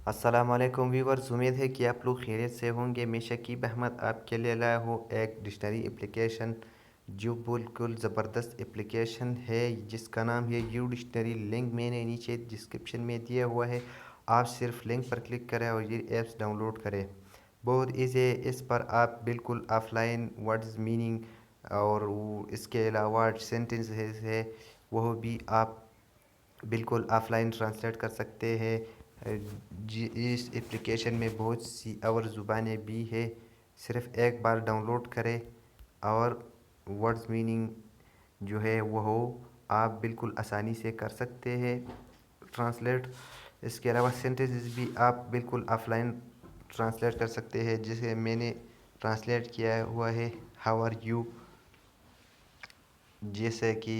अस्सलाम वालेकुम व्यूवर्स, उम्मीद है कि आप लोग खैरियत से होंगे। मैं शकीब अहमद आपके लिए लाया हूँ एक डिक्शनरी एप्लीकेशन जो बिल्कुल ज़बरदस्त एप्लीकेशन है, जिसका नाम है यू डिक्शनरी। लिंक मैंने नीचे डिस्क्रिप्शन में दिया हुआ है। आप सिर्फ लिंक पर क्लिक करें और ये ऐप्स डाउनलोड करें। बहुत ईजी है। इस पर आप बिल्कुल ऑफलाइन वर्ड्स मीनिंग और इसके अलावा सेंटेंस है वो भी आप बिल्कुल ऑफलाइन ट्रांसलेट कर सकते हैं। जी, इस एप्लीकेशन में बहुत सी और ज़ुबानें भी है। सिर्फ़ एक बार डाउनलोड करें और वर्ड्स मीनिंग जो है वो हो आप बिल्कुल आसानी से कर सकते हैं ट्रांसलेट। इसके अलावा सेंटेंसेस भी आप बिल्कुल ऑफलाइन ट्रांसलेट कर सकते हैं, जिसे मैंने ट्रांसलेट किया हुआ है हाउ आर यू। जैसे कि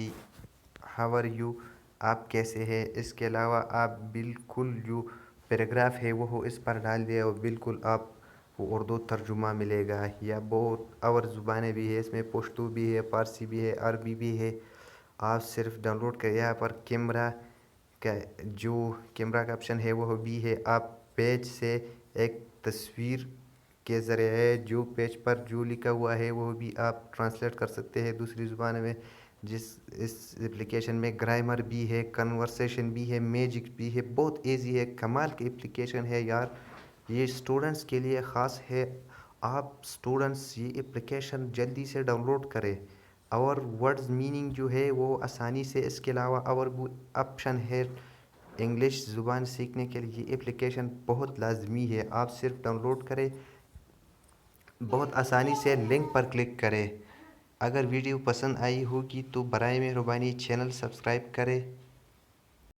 हाउ आर यू, आप कैसे हैं। इसके अलावा आप बिल्कुल जो पैराग्राफ है वो हो इस पर डाल दिया और बिल्कुल आप वो उर्दू तर्जुमा मिलेगा। या बहुत और ज़ुबानें भी है, इसमें पश्तो भी है, फारसी भी है, अरबी भी है। आप सिर्फ डाउनलोड करें। यहाँ पर कैमरा का जो कैमरा का ऑप्शन है वो भी है। आप पेज से एक तस्वीर के ज़रिए जो पेज पर जो लिखा हुआ है वो भी आप ट्रांसलेट कर सकते हैं दूसरी ज़ुबान में। जिस इस एप्लीकेशन में ग्रामर भी है, कन्वर्सेशन भी है, मैजिक भी है। बहुत इजी है, कमाल की एप्लीकेशन है यार। ये स्टूडेंट्स के लिए ख़ास है। आप स्टूडेंट्स ये एप्लीकेशन जल्दी से डाउनलोड करें और वर्ड्स मीनिंग जो है वो आसानी से। इसके अलावा और भी ऑप्शन है इंग्लिश ज़ुबान सीखने के लिए। ये एप्लीकेशन बहुत लाजमी है। आप सिर्फ डाउनलोड करें, बहुत आसानी से लिंक पर क्लिक करें। अगर वीडियो पसंद आई होगी तो बराए मेहरबानी चैनल सब्सक्राइब करें।